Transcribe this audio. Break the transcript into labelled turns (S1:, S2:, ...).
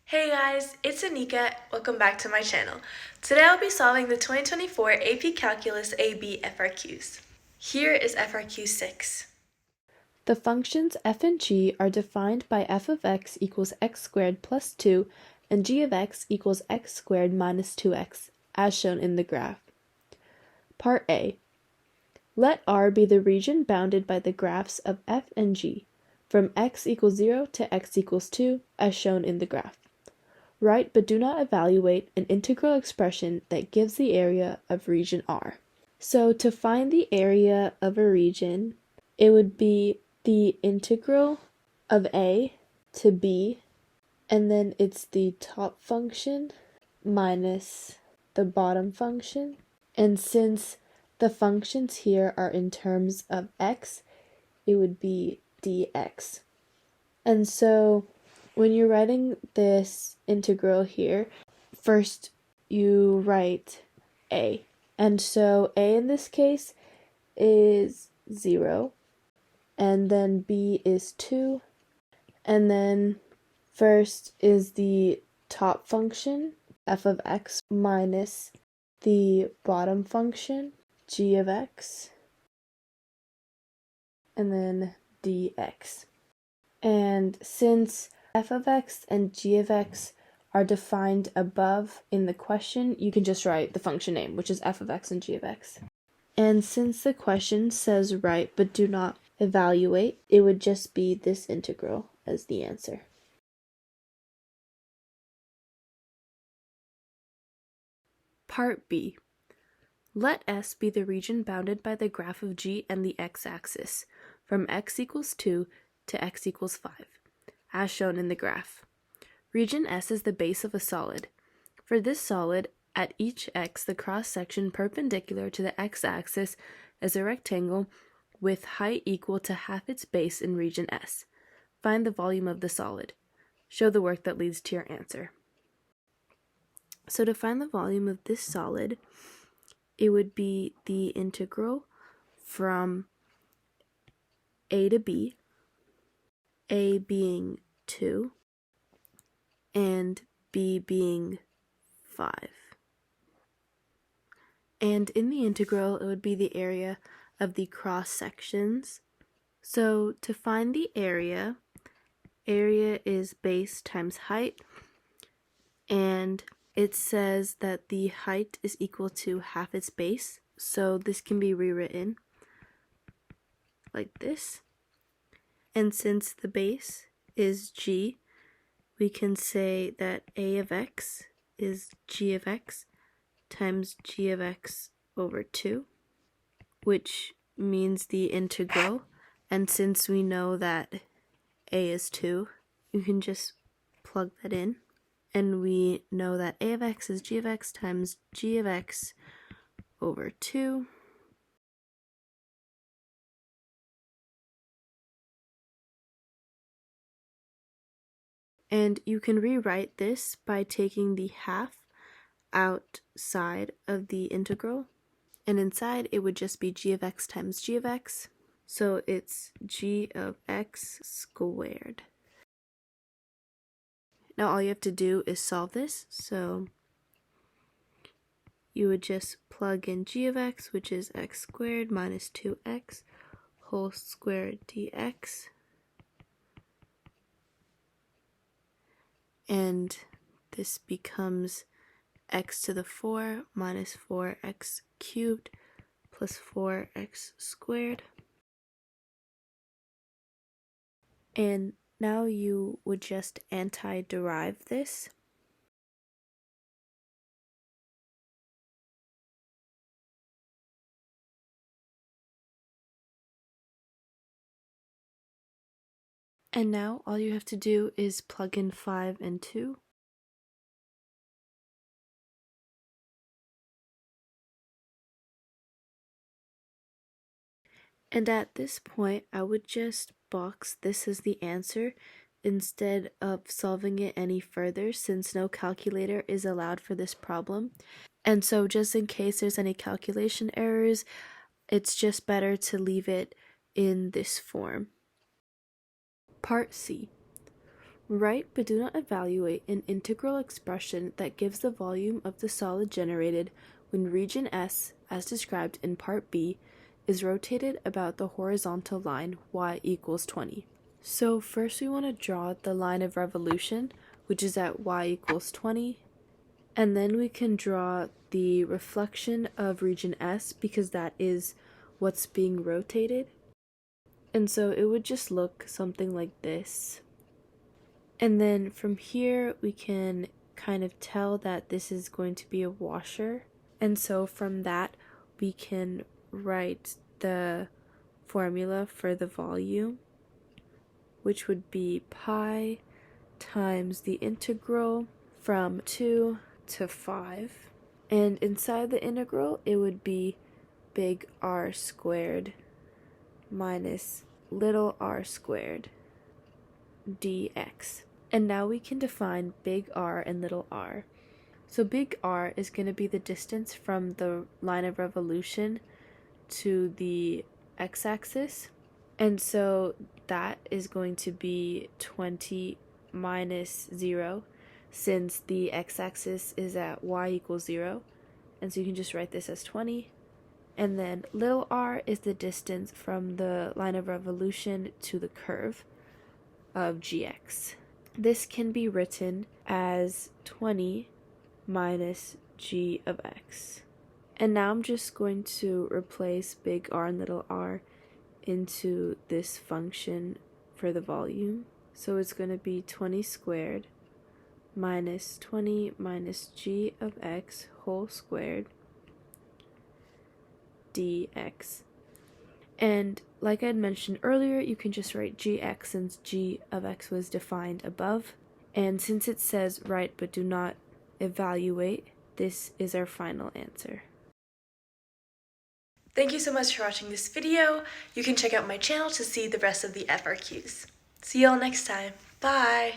S1: Hey guys, it's Anika. Welcome back to my channel. Today I'll be solving the 2024 AP Calculus AB FRQs. Here is FRQ 6.
S2: The functions f and g are defined by f of x equals x squared plus 2 and g of x equals x squared minus 2x, as shown in the graph. Part A. Let R be the region bounded by the graphs of f and g, from x equals 0 to x equals 2, as shown in the graph. Write but do not evaluate an integral expression that gives the area of region R. So to find the area of a region, it would be the integral of a to b, and then it's the top function minus the bottom function. And since the functions here are in terms of x, it would be dx. And so when you're writing this integral here, first you write a. And so a in this case is 0, and then b is 2, and then first is the top function, f of x, minus the bottom function, g of x, and then dx. And since f of x and g of x are defined above in the question, you can just write the function name, which is f of x and g of x. And since the question says write but do not evaluate, it would just be this integral as the answer. Part B. Let S be the region bounded by the graph of g and the x-axis, from x equals 2 to x equals 5, as shown in the graph. Region S is the base of a solid. For this solid, at each x, the cross-section perpendicular to the x-axis is a rectangle with height equal to half its base in region S. Find the volume of the solid. Show the work that leads to your answer. So to find the volume of this solid, it would be the integral from a to b, a being 2, and b being 5. And in the integral, it would be the area of the cross sections. So to find the area is base times height, and it says that the height is equal to half its base, so this can be rewritten like this. And since the base is g, we can say that a of x is g of x times g of x over 2, which means the integral. And since we know that a is 2, you can just plug that in. And we know that a of x is g of x times g of x over 2. And you can rewrite this by taking the half outside of the integral, and inside it would just be g of x times g of x, so it's g of x squared. Now all you have to do is solve this, so you would just plug in g of x, which is x squared minus 2x whole squared dx, and this becomes x to the 4 minus 4x cubed plus 4x squared. And now you would just anti-derive this. And now all you have to do is plug in 5 and 2. And at this point, I would just box this as the answer instead of solving it any further, since no calculator is allowed for this problem. And so just in case there's any calculation errors, it's just better to leave it in this form. Part C. Write but do not evaluate an integral expression that gives the volume of the solid generated when region S, as described in Part B, is rotated about the horizontal line y equals 20. So first we want to draw the line of revolution, which is at y equals 20, and then we can draw the reflection of region S because that is what's being rotated. And so it would just look something like this. And then from here, we can kind of tell that this is going to be a washer. And so from that, we can write the formula for the volume, which would be pi times the integral from 2 to 5. And inside the integral, it would be big R squared minus little r squared dx. And now we can define big R and little r. So big R is going to be the distance from the line of revolution to the x-axis. And so that is going to be 20 minus 0 since the x-axis is at y equals 0. And so you can just write this as 20. And then little r is the distance from the line of revolution to the curve of gx. This can be written as 20 minus g of x. And now I'm just going to replace big R and little r into this function for the volume. So it's going to be 20 squared minus 20 minus g of x whole squared dx. And like I had mentioned earlier, you can just write gx since g of x was defined above. And since it says write but do not evaluate, this is our final answer.
S1: Thank you so much for watching this video. You can check out my channel to see the rest of the FRQs. See y'all next time. Bye!